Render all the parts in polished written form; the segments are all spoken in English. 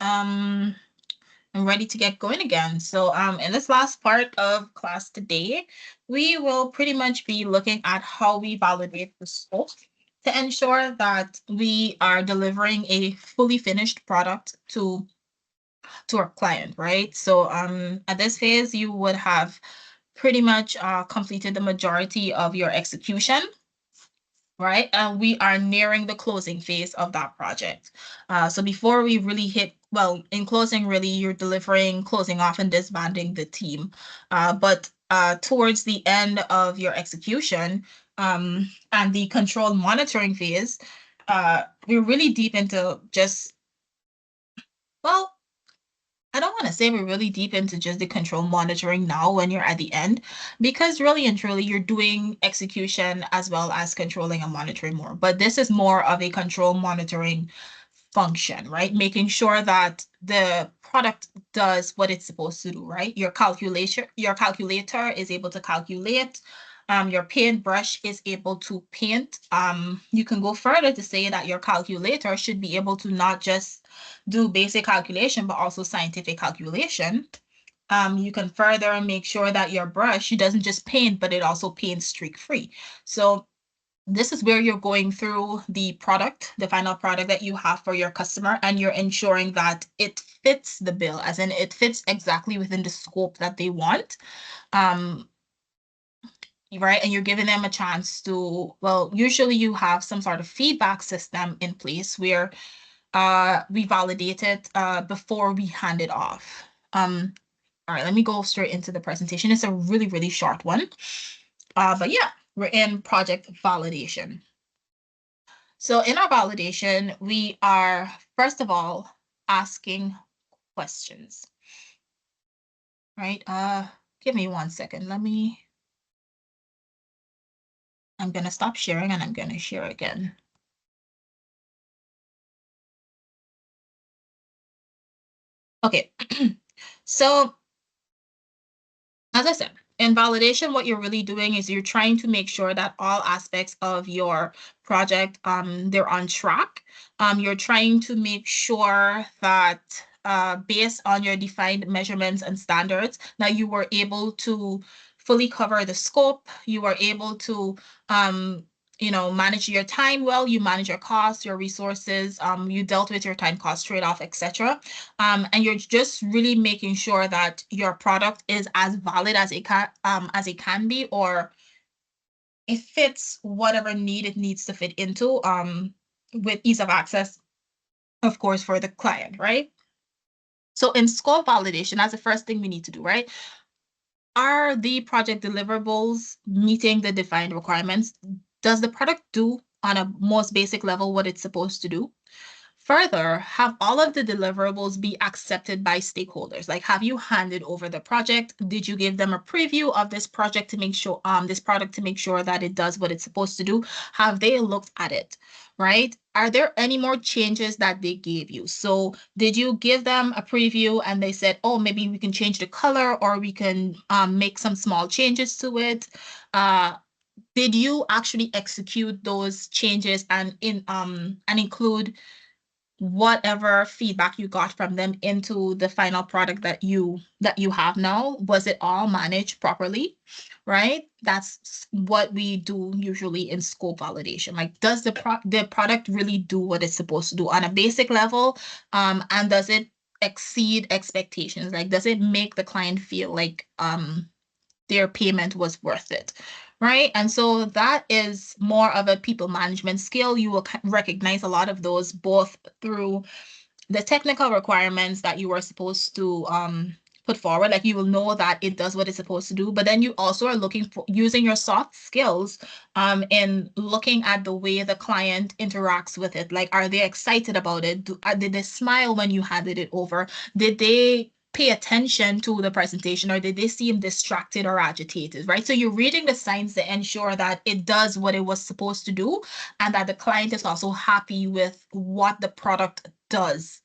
I'm ready to get going again. So in this last part of class today, we will pretty much be looking at how we validate the scope to ensure that we are delivering a fully finished product to our client, right? So at this phase, you would have pretty much completed the majority of your execution, right? And we are nearing the closing phase of that project. So before we really hit, well, in closing, really, you're delivering, closing off and disbanding the team. But towards the end of your execution and the control monitoring phase, we're really deep into just, well, I don't want to say we're really deep into just the control monitoring now when you're at the end, because really and truly you're doing execution as well as controlling and monitoring more. But this is more of a control monitoring function, right? Making sure that the product does what it's supposed to do, right? Your calculator is able to calculate. Your paintbrush is able to paint. You can go further to say that your calculator should be able to not just do basic calculation, but also scientific calculation. You can further make sure that your brush, it doesn't just paint, but it also paints streak-free. So this is where you're going through the product, the final product that you have for your customer, and you're ensuring that it fits the bill, as in it fits exactly within the scope that they want. Right? And you're giving them a chance to, well, usually you have some sort of feedback system in place where we validate it before we hand it off. All right, let me go straight into the presentation. It's a really, really short one. But yeah, we're in project validation. So in our validation, we are, first of all, asking questions, right? Give me 1 second. I'm gonna stop sharing and I'm gonna share again. Okay, so as I said, in validation, what you're really doing is you're trying to make sure that all aspects of your project, they're on track. You're trying to make sure that based on your defined measurements and standards, that you were able to fully cover the scope, you were able to manage your time well, you manage your costs, your resources, you dealt with your time cost trade-off, etc. And you're just really making sure that your product is as valid as it can be, or it fits whatever need it needs to fit into, with ease of access, of course, for the client, right? So in scope validation, that's the first thing we need to do, right? Are the project deliverables meeting the defined requirements? Does the product do on a most basic level what it's supposed to do? Further, have all of the deliverables be accepted by stakeholders? Like, have you handed over the project? Did you give them a preview of this project to make sure, this product to make sure that it does what it's supposed to do? Have they looked at it, right? Are there any more changes that they gave you? So did you give them a preview and they said, oh, maybe we can change the color or we can make some small changes to it? Did you actually execute those changes and include whatever feedback you got from them into the final product that you have now? Was it all managed properly, right? That's what we do usually in scope validation. Like, does the product really do what it's supposed to do on a basic level, and does it exceed expectations? Like, does it make the client feel like their payment was worth it, right? And so that is more of a people management skill. You will recognize a lot of those both through the technical requirements that you are supposed to put forward. Like, you will know that it does what it's supposed to do, but then you also are looking for using your soft skills in looking at the way the client interacts with it. Like, are they excited about it? Did they smile when you handed it over? Did they pay attention to the presentation, or did they seem distracted or agitated, right? So you're reading the signs to ensure that it does what it was supposed to do and that the client is also happy with what the product does.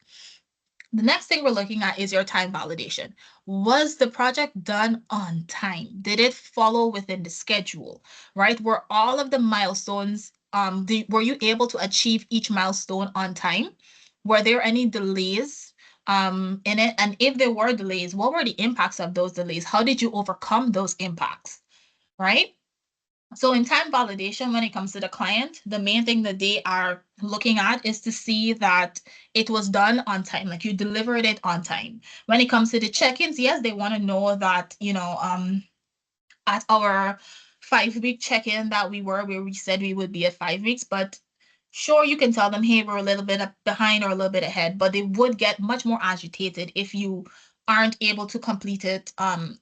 The next thing we're looking at is your time validation. Was the project done on time? Did it follow within the schedule, right? Were all of the milestones, were you able to achieve each milestone on time? Were there any delays? in it? And if there were delays, what were the impacts of those delays? How did you overcome those impacts, right? So in time validation, when it comes to the client, the main thing that they are looking at is to see that it was done on time, like you delivered it on time. When it comes to the check-ins, yes, they want to know that, at our 5-week check-in that we were, where we said we would be at 5 weeks, but sure, you can tell them, hey, we're a little bit behind or a little bit ahead, but they would get much more agitated if you aren't able to complete it,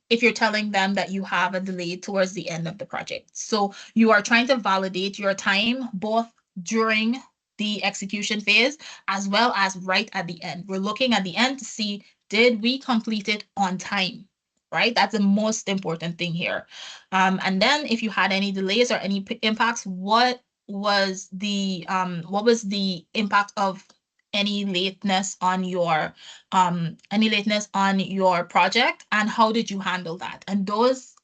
if you're telling them that you have a delay towards the end of the project. So you are trying to validate your time both during the execution phase as well as right at the end. We're looking at the end to see, did we complete it on time? Right? That's the most important thing here. And then if you had any delays or any impacts, what was the impact of any lateness on your project, and how did you handle that? And those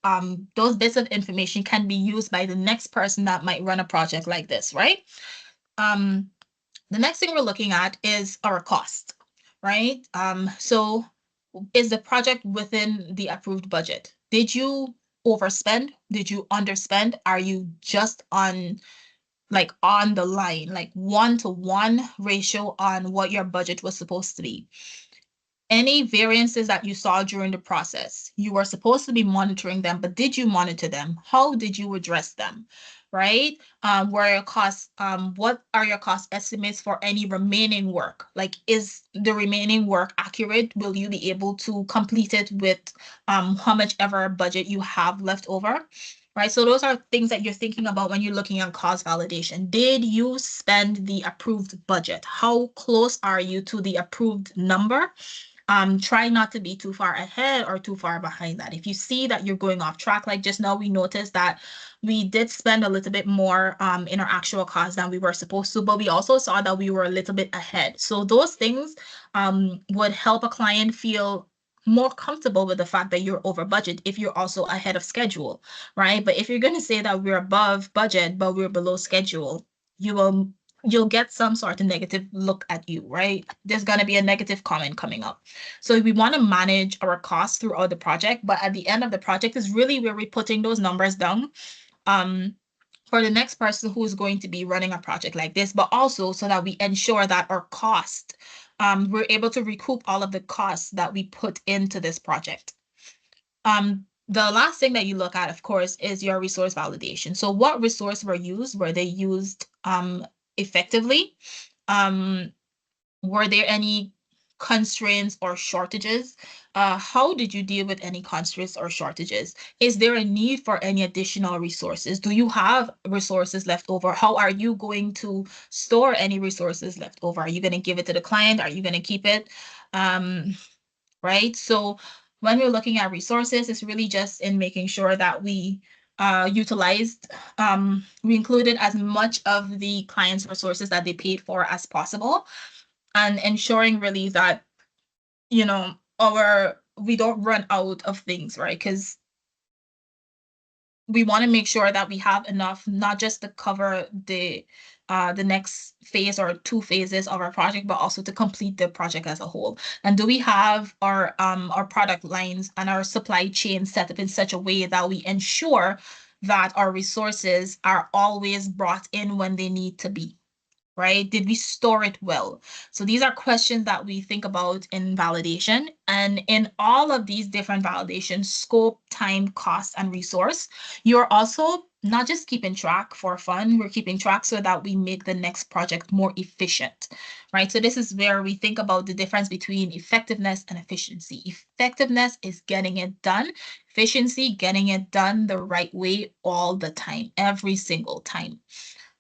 bits of information can be used by the next person that might run a project like this, right? The next thing we're looking at is our cost, right? So is the project within the approved budget? Did you overspend? Did you underspend? Are you just on the line, like 1-to-1 ratio on what your budget was supposed to be? Any variances that you saw during the process, you were supposed to be monitoring them, but did you monitor them? How did you address them? Right? What are your cost estimates for any remaining work? Like, is the remaining work accurate? Will you be able to complete it with how much ever budget you have left over? Right? So those are things that you're thinking about when you're looking at cost validation. Did you spend the approved budget? How close are you to the approved number? Try not to be too far ahead or too far behind that. If you see that you're going off track, like just now we noticed that we did spend a little bit more in our actual cost than we were supposed to, but we also saw that we were a little bit ahead. So those things would help a client feel more comfortable with the fact that you're over budget if you're also ahead of schedule, right? But if you're going to say that we're above budget, but we're below schedule, you'll get some sort of negative look at you, right? There's going to be a negative comment coming up. So we want to manage our costs throughout the project, but at the end of the project is really where we're putting those numbers down for the next person who is going to be running a project like this, but also so that we ensure that our cost, we're able to recoup all of the costs that we put into this project. The last thing that you look at, of course, is your resource validation. So what resources were used? Were they used effectively? Were there any constraints or shortages? How did you deal with any constraints or shortages? Is there a need for any additional resources? Do you have resources left over? How are you going to store any resources left over? Are you going to give it to the client? Are you going to keep it? Right? So when we're looking at resources, it's really just in making sure that we we included as much of the client's resources that they paid for as possible, and ensuring really that, we don't run out of things, right? Because we want to make sure that we have enough, not just to cover the next phase or 2 phases of our project, but also to complete the project as a whole. And do we have our product lines and our supply chain set up in such a way that we ensure that our resources are always brought in when they need to be? Right? Did we store it well? So these are questions that we think about in validation. And in all of these different validations, scope, time, cost, and resource, you're also not just keeping track for fun, we're keeping track so that we make the next project more efficient, right? So this is where we think about the difference between effectiveness and efficiency. Effectiveness is getting it done. Efficiency, getting it done the right way all the time, every single time.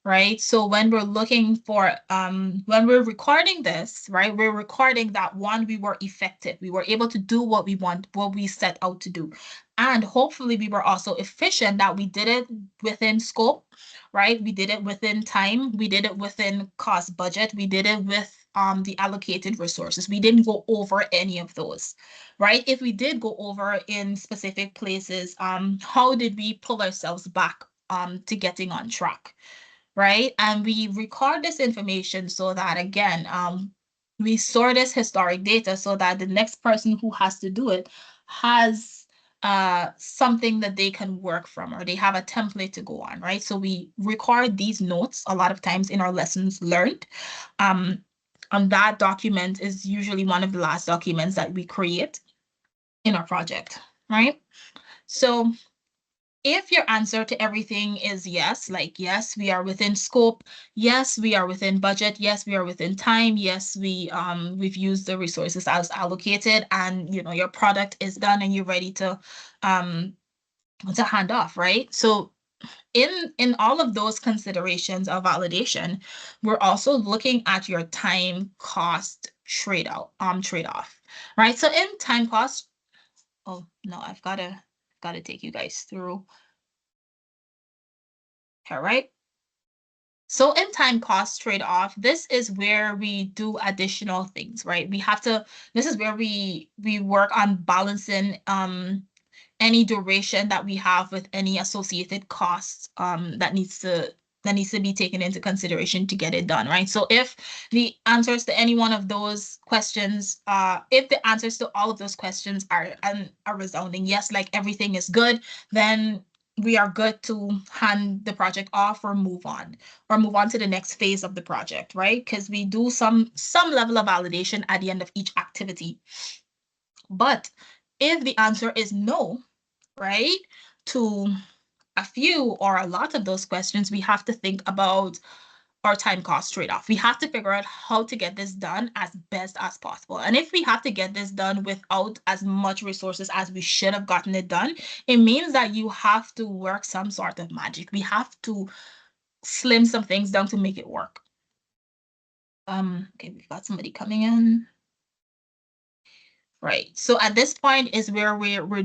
Right? So when we're looking for, when we're recording this, right, we're recording that we were effective. We were able to do what we set out to do. And hopefully we were also efficient, that we did it within scope, right? We did it within time. We did it within cost budget. We did it with the allocated resources. We didn't go over any of those, right? If we did go over in specific places, how did we pull ourselves back to getting on track? Right? And we record this information so that, again, we store this historic data so that the next person who has to do it has something that they can work from, or they have a template to go on, right? So we record these notes a lot of times in our lessons learned. And that document is usually one of the last documents that we create in our project, right? So if your answer to everything is yes, like yes, we are within scope, yes, we are within budget, yes, we are within time, yes, we've used the resources as allocated, and your product is done and you're ready to hand off, right? So in all of those considerations of validation, we're also looking at your time cost trade-off, right? So in time cost, oh no, I've gotta take you guys through. All right. So in time cost trade-off, this is where we do additional things, right? This is where we work on balancing any duration that we have with any associated costs that needs to be taken into consideration to get it done, right? So if the answers to any one of those questions, if the answers to all of those questions are resounding yes, like everything is good, then we are good to hand the project off or move on to the next phase of the project, right? Because we do some level of validation at the end of each activity. But if the answer is no, right, to a few or a lot of those questions, we have to think about our time cost trade-off. We have to figure out how to get this done as best as possible. And if we have to get this done without as much resources as we should have gotten it done, it means that you have to work some sort of magic. We have to slim some things down to make it work. Okay, we've got somebody coming in. Right. So at this point is where we're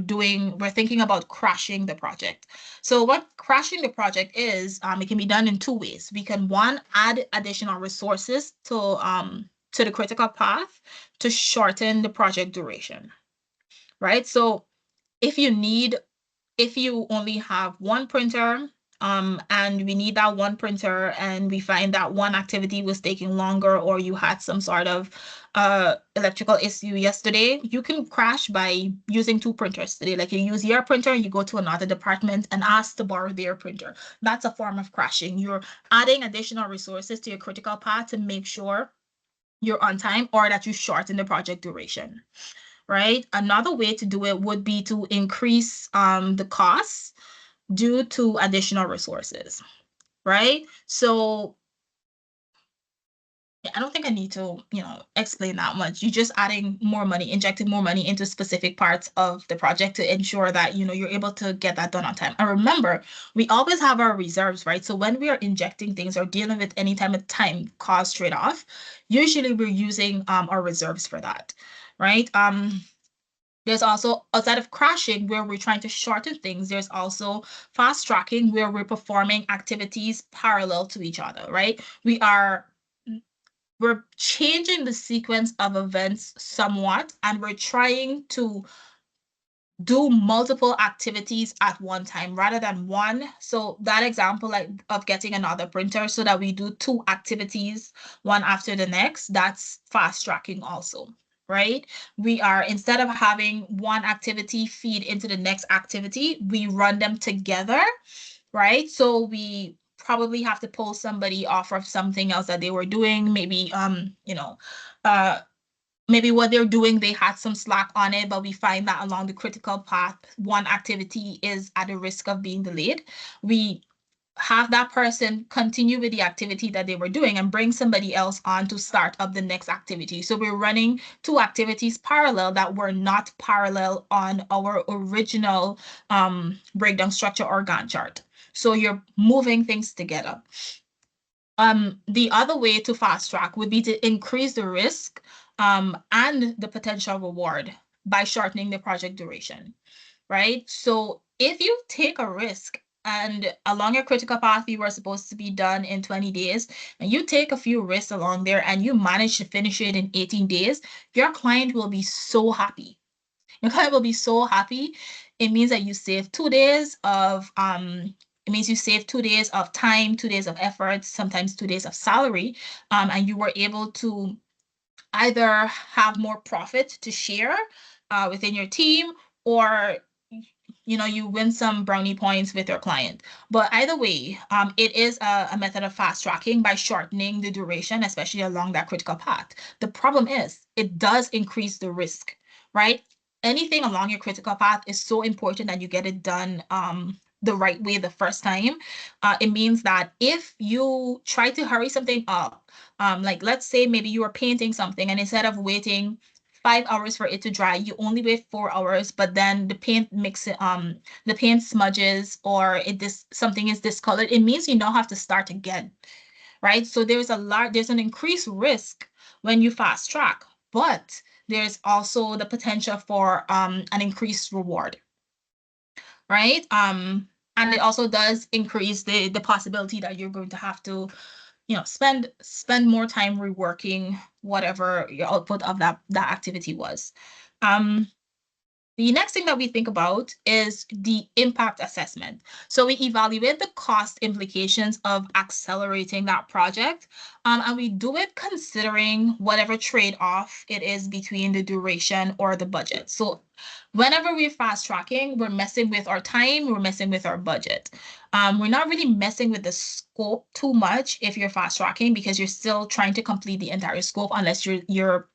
thinking about crashing the project. So what crashing the project is, it can be done in two ways. We can, one, add additional resources to the critical path to shorten the project duration. Right. So if you only have one printer, and we need that one printer, and we find that one activity was taking longer, or you had some sort of electrical issue yesterday, you can crash by using two printers today. Like, you use your printer, you go to another department and ask to borrow their printer. That's a form of crashing. You're adding additional resources to your critical path to make sure you're on time, or that you shorten the project duration. Right? Another way to do it would be to increase the costs due to additional resources, right? So I don't think I need to, explain that much. You're just adding more money, injecting more money into specific parts of the project to ensure that, you're able to get that done on time. And remember, we always have our reserves, right? So when we are injecting things or dealing with any time cost trade-off, usually we're using our reserves for that, right? There's also, outside of crashing, where we're trying to shorten things, there's also fast tracking, where we're performing activities parallel to each other, right? We're changing the sequence of events somewhat, and we're trying to do multiple activities at one time rather than one. So that example, like, of getting another printer so that we do two activities one after the next, that's fast tracking also, right? We are, instead of having one activity feed into the next activity, we run them together, right? So we probably have to pull somebody off of something else that they were doing, maybe maybe what they're doing, they had some slack on it, but we find that along the critical path, one activity is at a risk of being delayed. We have that person continue with the activity that they were doing and bring somebody else on to start up the next activity. So we're running two activities parallel that were not parallel on our original breakdown structure or Gantt chart. So you're moving things together. The other way to fast track would be to increase the risk and the potential reward by shortening the project duration, right? So if you take a risk, and along your critical path, you were supposed to be done in 20 days, and you take a few risks along there and you manage to finish it in 18 days, your client will be so happy. Your client will be so happy. It means that you save 2 days of it means you save 2 days of time, 2 days of effort, sometimes 2 days of salary, and you were able to either have more profit to share within your team, or you win some brownie points with your client. But either way, it is a method of fast tracking by shortening the duration, especially along that critical path. The problem is it does increase the risk, right? Anything along your critical path is so important that you get it done the right way the first time. It means that if you try to hurry something up, like let's say maybe you are painting something, and instead of waiting 5 hours for it to dry, you only wait 4 hours, but then the paint smudges, or something is discolored, it means you now have to start again, right? So there's an increased risk when you fast track, but there's also the potential for an increased reward, right? And it also does increase the possibility that you're going to have to spend more time reworking whatever your output of that activity was. The next thing that we think about is the impact assessment. So we evaluate the cost implications of accelerating that project, and we do it considering whatever trade-off it is between the duration or the budget. So whenever we're fast tracking, we're messing with our time, we're messing with our budget. We're not really messing with the scope too much if you're fast tracking, because you're still trying to complete the entire scope, unless you're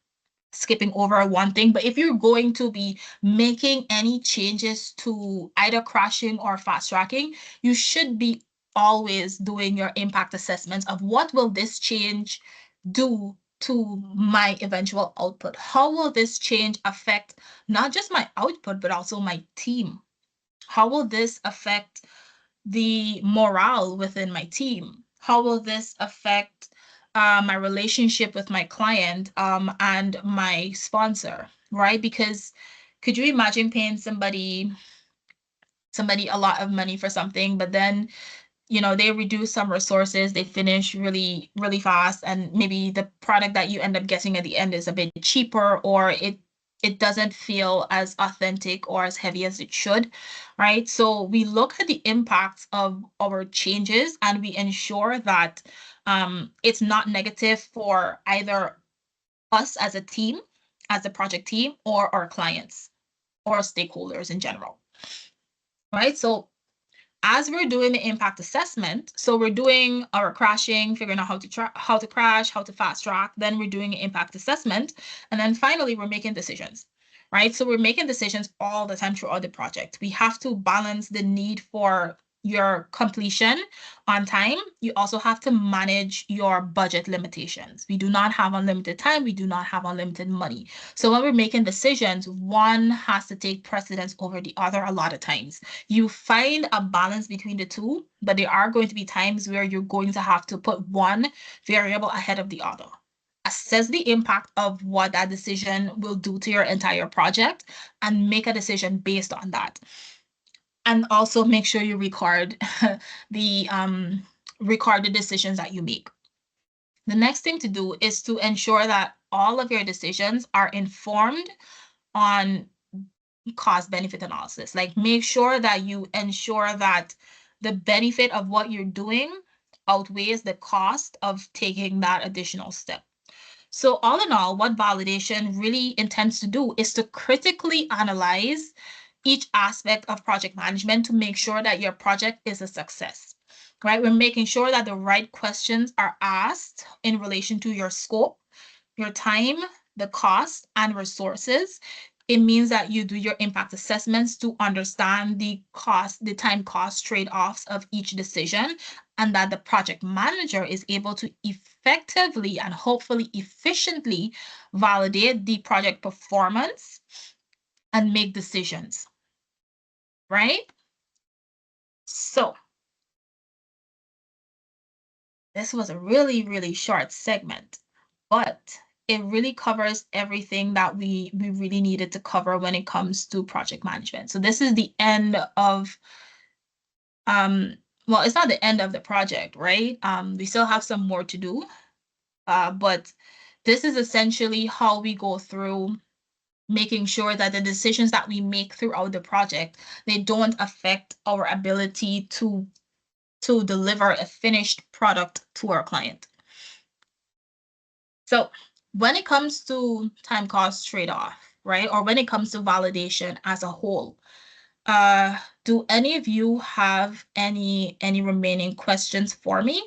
skipping over one thing. But if you're going to be making any changes to either crashing or fast tracking, you should be always doing your impact assessments of what will this change do to my eventual output? How will this change affect not just my output, but also my team? How will this affect the morale within my team? How will this affect my relationship with my client and my sponsor, right? Because could you imagine paying somebody a lot of money for something, but then they reduce some resources, they finish really, really fast, and maybe the product that you end up getting at the end is a bit cheaper, or it doesn't feel as authentic or as heavy as it should, right? So we look at the impacts of our changes, and we ensure that it's not negative for either us as a team, as a project team, or our clients or stakeholders in general, right? So as we're doing the impact assessment, so we're doing our crashing, figuring out how to crash, how to fast track, then we're doing impact assessment, and then finally we're making decisions, right? So we're making decisions all the time throughout the project. We have to balance the need for your completion on time. You also have to manage your budget limitations. We do not have unlimited time. We do not have unlimited money. So when we're making decisions, one has to take precedence over the other a lot of times. You find a balance between the two, but there are going to be times where you're going to have to put one variable ahead of the other. Assess the impact of what that decision will do to your entire project and make a decision based on that. And also make sure you record the decisions that you make. The next thing to do is to ensure that all of your decisions are informed on cost benefit analysis. Like, make sure that you ensure that the benefit of what you're doing outweighs the cost of taking that additional step. So all in all, what validation really intends to do is to critically analyze each aspect of project management to make sure that your project is a success, right? We're making sure that the right questions are asked in relation to your scope, your time, the cost, and resources. It means that you do your impact assessments to understand the time cost trade-offs of each decision, and that the project manager is able to effectively and hopefully efficiently validate the project performance and make decisions, right? So this was a really, really short segment, but it really covers everything that we really needed to cover when it comes to project management. So this is the end of, well, it's not the end of the project, right? We still have some more to do, but this is essentially how we go through making sure that the decisions that we make throughout the project, they don't affect our ability to deliver a finished product to our client. So when it comes to time cost trade-off, right? Or when it comes to validation as a whole, do any of you have any remaining questions for me?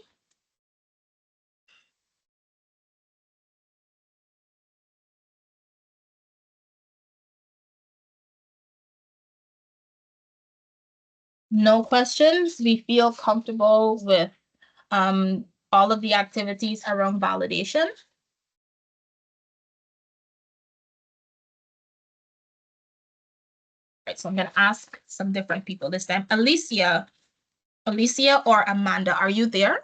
No questions? We feel comfortable with all of the activities around validation? Right, so I'm gonna ask some different people this time. Alicia or Amanda, are you there?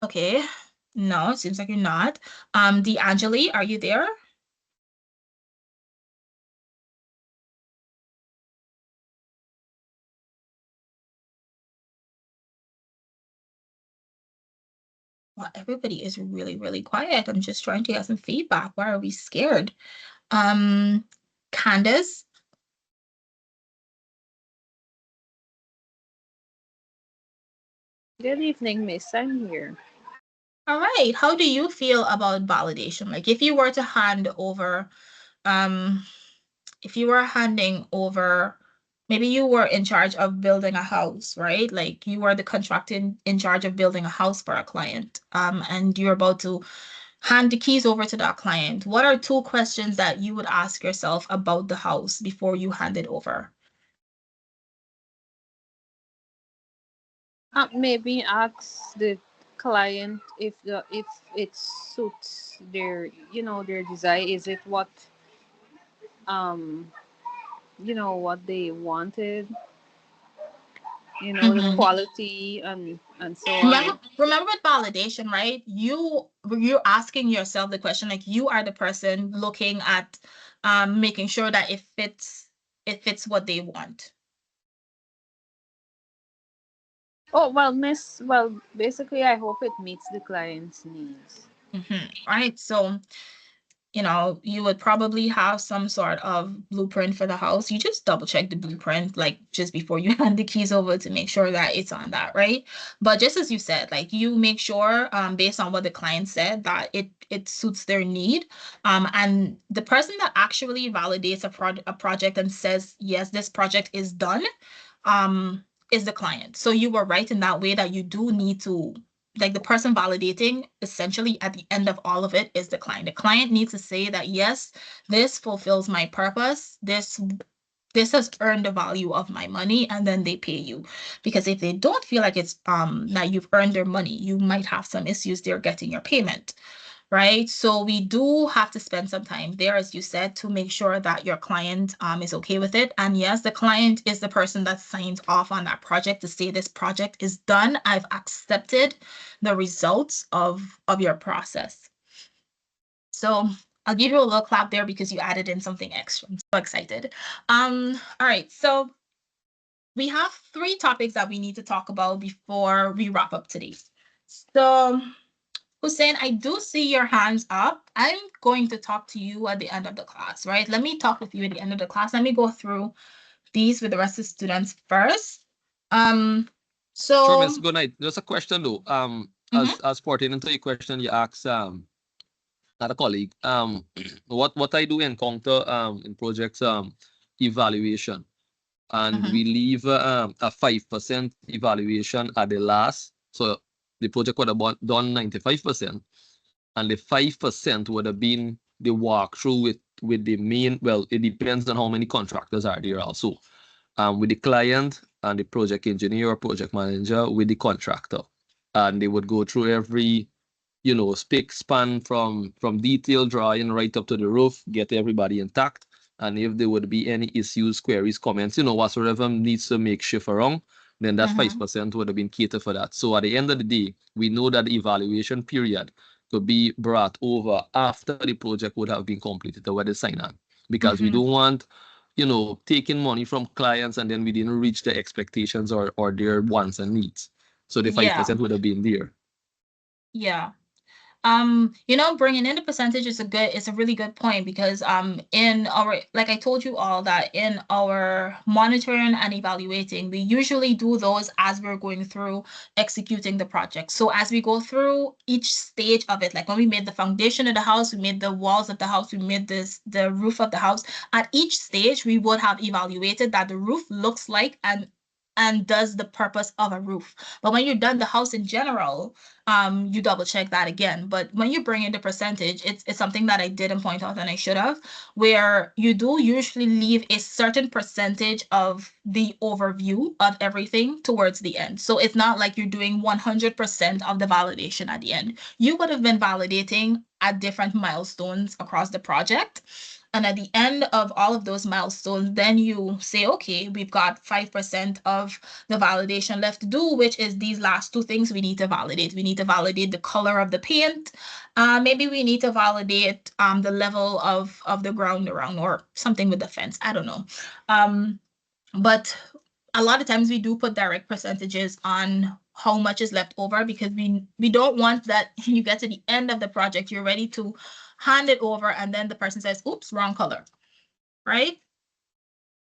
Okay, no, it seems like you're not. D'Angeli, are you there? Well, everybody is really, really quiet. I'm just trying to get some feedback. Why are we scared? Candace? Good evening, Miss. I'm here. All right. How do you feel about validation? Like if you were to hand over, if you were handing over, maybe you were in charge of building a house, right? Like you were the contractor in charge of building a house for a client, and you're about to hand the keys over to that client. What are two questions that you would ask yourself about the house before you hand it over? Maybe ask the client if it suits their their desire. Is it what um what they wanted? The Mhm. quality and so on. Remember with validation, right? You're asking yourself the question, like you are the person looking at making sure that it fits what they want. Oh well, Miss. Well, basically, I hope it meets the client's needs. Right. So you would probably have some sort of blueprint for the house. You just double check the blueprint, like just before you hand the keys over to make sure that it's on that, right? But just as you said, like you make sure, based on what the client said, that it suits their need. And the person that actually validates a project and says, yes, this project is done, um, is the client. So you were right in that way that you do need to, like the person validating essentially at the end of all of it is the client. The client needs to say that, yes, this fulfills my purpose. This has earned the value of my money, and then they pay you. Because if they don't feel like it's that you've earned their money, you might have some issues there getting your payment, right? So we do have to spend some time there, as you said, to make sure that your client is okay with it. And yes, the client is the person that signs off on that project to say this project is done. I've accepted the results of your process. So I'll give you a little clap there because you added in something extra. I'm so excited. All right, so we have three topics that we need to talk about before we wrap up today. So Hussein, I do see your hands up. I'm going to talk to you at the end of the class, right? Let me talk with you at the end of the class. Let me go through these with the rest of the students first. Um, Sure, so Miss. Good night. Just a question though. mhm, As pertaining to your question, you asked not a colleague. What I do encounter in projects evaluation, and mhm, we leave a 5% evaluation at the last. So the project would have done 95%, and the 5% would have been the walkthrough with the main. Well, it depends on how many contractors are there also. With the client and the project engineer or project manager with the contractor, and they would go through every spick span from detailed drawing right up to the roof, get everybody intact. And if there would be any issues, queries, comments, whatsoever needs to make shift around, then that mhm, 5% would have been catered for that. So at the end of the day, we know that the evaluation period could be brought over after the project would have been completed or the sign on. Because we mhm. don't want, taking money from clients and then we didn't reach the expectations or their wants and needs. So the Yeah, 5% would have been there. yeah. Bringing in the percentage is a really good point because in our, like I told you all, that in our monitoring and evaluating, we usually do those as we're going through executing the project. So as we go through each stage of it, like when we made the foundation of the house, we made the walls of the house, we made the roof of the house, at each stage we would have evaluated that the roof looks like and does the purpose of a roof. But when you're done the house in general, you double check that again. But when you bring in the percentage, it's something that I didn't point out and I should have, where you do usually leave a certain percentage of the overview of everything towards the end. So it's not like you're doing 100% of the validation at the end. You would have been validating at different milestones across the project. And at the end of all of those milestones, then you say, okay, we've got 5% of the validation left to do, which is these last two things we need to validate. We need to validate the color of the paint. Maybe we need to validate the level of the ground around, or something with the fence. I don't know. But a lot of times we do put direct percentages on how much is left over, because we don't want that you get to the end of the project, you're ready to hand it over, and then the person says, oops, wrong color, right?